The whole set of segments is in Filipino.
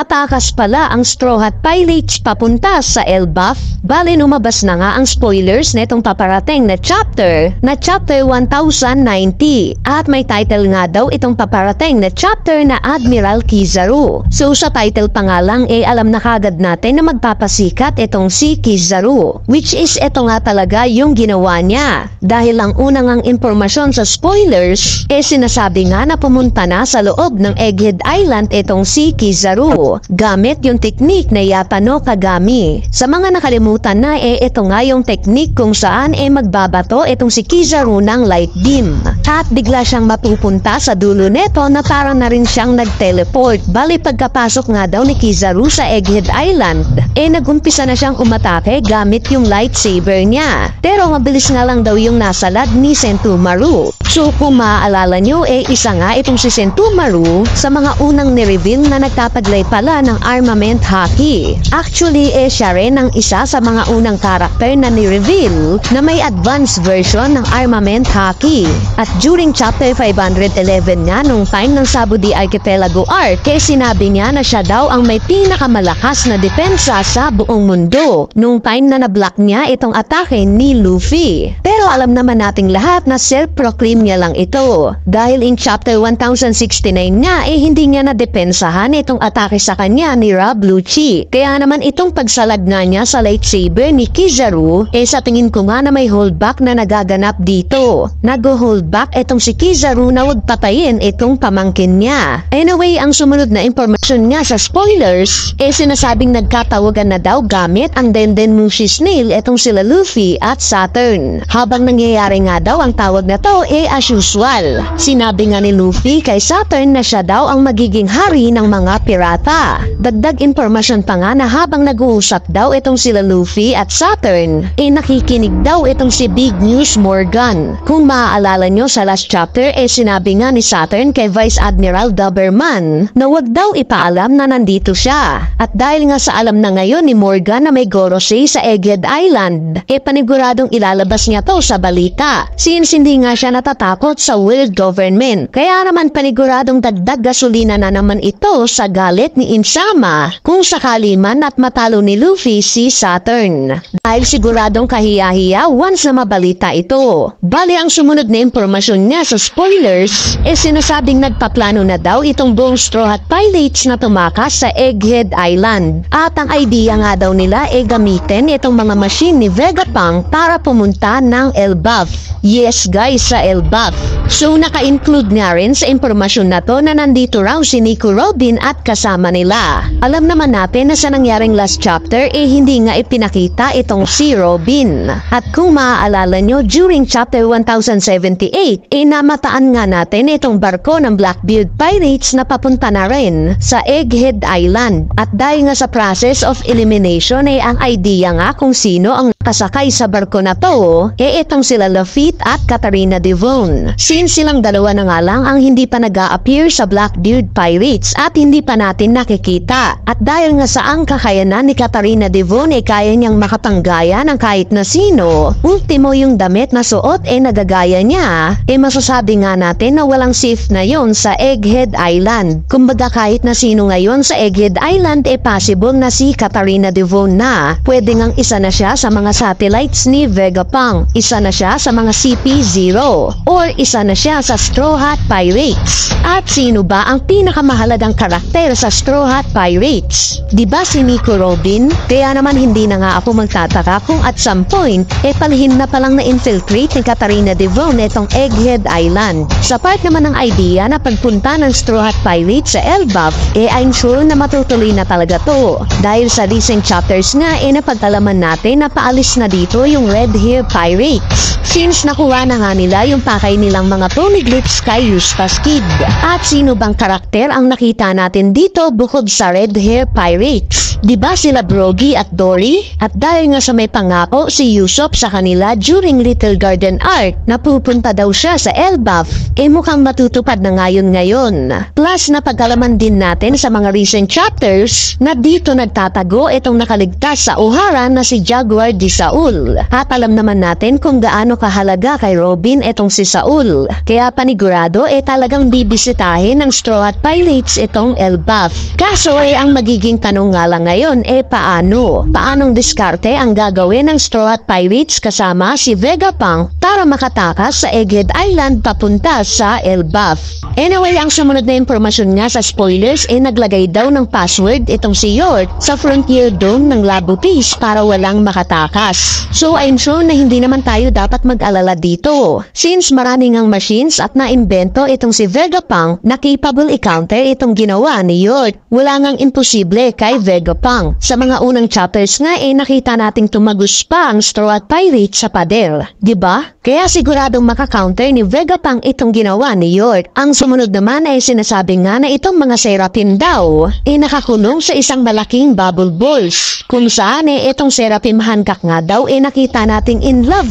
tatakas pala ang Straw Hat Pirates papunta sa Elbaf. Bale lumabas na nga ang spoilers netong paparating na chapter 1090 at may title nga daw itong paparating na chapter na Admiral Kizaru. So sa title pa nga lang alam na kagad natin na magpapasikat itong si Kizaru, which is ito nga talaga yung ginawa niya. Dahil ang unang ang impormasyon sa spoilers sinasabi nga na pumunta na sa loob ng Egghead Island itong si Kizaru gamit yung teknik na Yata no Kagami. Sa mga nakalimutan na ito nga yung teknik kung saan magbabato itong si Kizaru ng light beam at bigla siyang mapupunta sa dulo neto na parang na rin siyang nag-teleport. Bali pagkapasok nga daw ni Kizaru sa Egghead Island nagumpisa na siyang umatake gamit yung lightsaber niya, pero mabilis nga lang daw yung nasalag ni Sentomaru. So kung maaalala nyo isa nga itong si Sentomaru sa mga unang ni-reveal na nagtataglay pala ng armament hockey. Actually siya rin ang isa sa mga unang karakter na ni-reveal na may advanced version ng armament hockey. At during chapter 511 nga nung time ng Sabudi Archipelago arc sinabi niya na siya daw ang may pinakamalakas na depensa sa buong mundo nung time na na-block niya itong atake ni Luffy. Pero alam naman nating lahat na self-proclaim niya lang ito dahil in chapter 1069 nga hindi niya nadepensahan itong atake sa kanya ni Rob Lucci. Kaya naman itong pagsalag nga niya sa lightsaber ni Kizaru sa tingin ko nga na may holdback na nagaganap dito. Nag-holdback itong si Kizaru na wag patayin itong pamangkin niya. Anyway, ang sumunod na impormasyon nga sa spoilers sinasabing nagkatawagan na daw gamit ang Denden Mushi Snail itong sila Luffy at Saturn. Habang nangyayari nga daw ang tawag na to as usual. Sinabi nga ni Luffy kay Saturn na siya daw ang magiging hari ng mga pirata. Dagdag impormasyon pa nga na habang nag-uusap daw itong sila Luffy at Saturn nakikinig daw itong si Big News Morgan. Kung maaalala nyo sa last chapter sinabi nga ni Saturn kay Vice Admiral Doberman na wag daw ipaalam na nandito siya. At dahil nga sa alam na ngayon ni Morgan na may Gorosei sa Egghead Island paniguradong ilalabas niya to sa balita since hindi nga siya natatakot sa world government. Kaya naman paniguradong dagdag gasolina na naman ito sa galit ni Insama kung sakali man at matalo ni Luffy si Saturn. Dahil siguradong kahiya-hiya once na mabalita ito. Bali ang sumunod na impormasyon niya sa spoilers sinasabing nagpaplano na daw itong buong Straw Hat Pirates na tumakas sa Egghead Island. At ang idea nga daw nila gamitin itong mga machine ni Vegapunk para pumunta ng Elbaf. Yes guys, sa Elbaf. So naka-include nga rin sa impormasyon na to na nandito raw si Nico Robin at kasama nila. Alam naman natin na sa nangyaring last chapter hindi nga ipinakita itong si Robin. At kung maaalala nyo during chapter 1078 namataan nga natin itong barko ng Blackbeard Pirates na papunta na rin sa Egghead Island. At dahil nga sa process of elimination ang idea nga kung sino ang nakasakay sa barko na to itong sila Lafitte at Katarina Devon. Since silang dalawa na nga lang ang hindi pa nag-a-appear sa Blackbeard Pirates at hindi pa natin nakikita. At dahil nga sa ang kakayanan ni Katarina Devon kaya niyang makapanggaya ng kahit na sino, ultimo yung damit na suot nagagaya niya, masasabi nga natin na walang safe na yon sa Egghead Island. Kumbaga kahit na sino ngayon sa Egghead Island possible na si Katarina Devon na. Pwede ngang isa na siya sa mga satellites ni Vegapunk, isa na siya sa mga CP0, or isa na siya sa Straw Hat Pirates. At sino ba ang pinakamahalagang karakter sa Straw Hat Pirates? Diba si Nico Robin? Kaya naman hindi na nga ako magtataka kung at some point palihim na palang na-infiltrate ni Katarina Devon itong Egghead Island. Sa part naman ng idea na pagpunta ng Straw Hat Pirates sa Elbaf I'm sure na matutuloy na talaga to. Dahil sa recent chapters nga napagkalaman natin na paalis na dito yung Red Hair Pirates. Since nakuha na nga nila yung pakay nilang mga poneglyphs kay Eustace Kid. At sino bang karakter ang nakita natin dito bukod sa Red Hair Pirates? Diba sila Brogy at Dory? At dahil nga sa may pangako si Usopp sa kanila during Little Garden arc na pupunta daw siya sa Elbaf, mukhang matutupad na ngayon. Plus napagkalaman din natin sa mga recent chapters na dito nagtatago itong nakaligtas sa Ohara na si Jaguar di Saul. At alam naman natin kung gaano kahalaga kay Robin itong si Saul. Kaya panigurado talagang bibisitahin ng Straw Hat Pirates itong Elbaf. Kaso ang magiging tanong nga lang ngayon paano? Paanong diskarte ang gagawin ng Straw Hat Pirates kasama si Vegapunk para makatakas sa Egghead Island papunta sa Elbaf? Anyway, ang sumunod na impormasyon nga sa spoilers naglagay daw ng password itong si Yort sa Frontier Dome ng Labo Peace para walang makatakas. So I'm sure na hindi naman tayo dapat mag-alala dito. Since maraming ang machines at naimbento itong si Vegapunk na capable i-counter itong ginawa ni Yort. Wala ngang imposible kay Vegapunk. Sa mga unang chapters nga nakita nating tumagos pa ang Straw Hat Pirates sa pader. Diba? Kaya siguradong makakounter ni Vegapunk itong ginawa ni Yort. Ang sumunod naman sinasabi nga na itong mga Seraphim daw nakakulong sa isang malaking bubble balls. Kung saan itong Seraphim Hancock nga daw nakita nating in love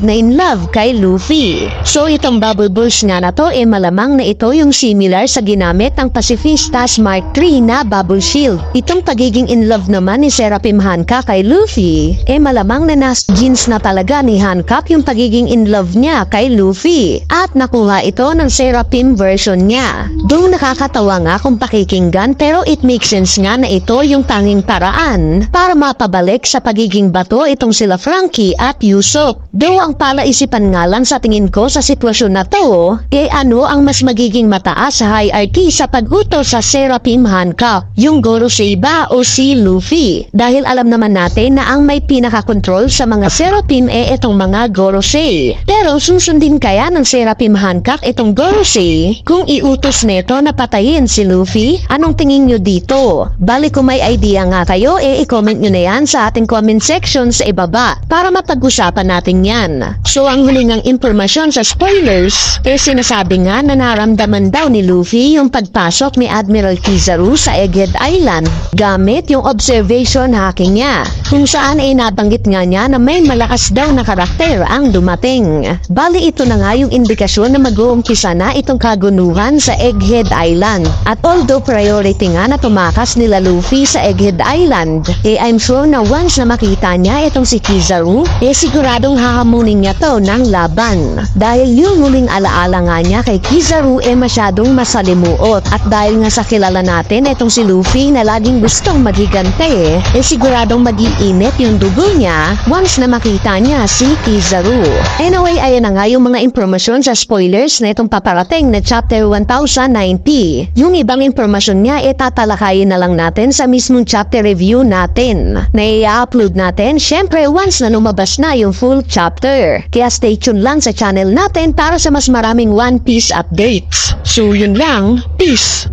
kay Luffy. So itong bubble balls nga na to malamang na ito yung similar sa ginamit ng Pacifistas Mark III na bubble shield. Itong pagiging in love naman ni Seraphim Hancock kay Luffy malamang na nas jeans na talaga ni Hancock yung pagiging in love niya kay Luffy. At nakuha ito ng Seraphim version niya. Doon nakakatawa nga kung pakikinggan pero it makes sense nga na ito yung tanging paraan para mapabalik sa pagiging bato itong sila Frankie at Usopp. Though ang palaisipan nga lang sa tingin ko sa sitwasyon na to ano ang mas magiging mataas sa hierarchy sa pag-utos sa Seraphim Hancock, yung Gorosei ba o si Luffy? Dahil alam naman natin na ang may pinaka-control sa mga Seraphim itong mga Gorosei. Pero susundin kaya ng Seraphim Hancock itong Gorosei kung iutos neto na patayin si Luffy? Anong tingin nyo dito? Bali kung may idea nga kayo i-comment nyo na yan sa ating comment section sa ibaba para mapag-usapan natin yan. So ang huling ng impormasyon sa spoilers sinasabi nga na naramdaman daw ni Luffy yung pagpasok ni Admiral Kizaru sa Egghead Island gamit yung observation hacking niya, kung saan nabanggit nga niya na may malakas daw na karakter ang dumating. Bali ito na nga yung indikasyon na mag-uumpisa na itong kagunuhan sa Egghead Island. At although priority nga na tumakas nila Luffy sa Egghead Island, I'm sure na once na makita niya itong si Kizaru, siguradong hahamunin niya to ng laban. Dahil yung huling alaala nga niya kay Kizaru masyadong masalimuot. At dahil nga sa kilala natin itong si Luffy na laging gustong maghigante, siguradong mag-iinit yung dugo niya once na makita niya si Kizaru. Anyway, ayan na nga yung mga impormasyon sa spoilers na itong paparating na chapter 1090. Yung ibang impormasyon niya tatalakayin na lang natin sa mismong chapter review natin na i-upload natin syempre once na lumabas na yung full chapter. Kaya stay tuned lang sa channel natin para sa mas maraming One Piece updates. So yun lang, peace!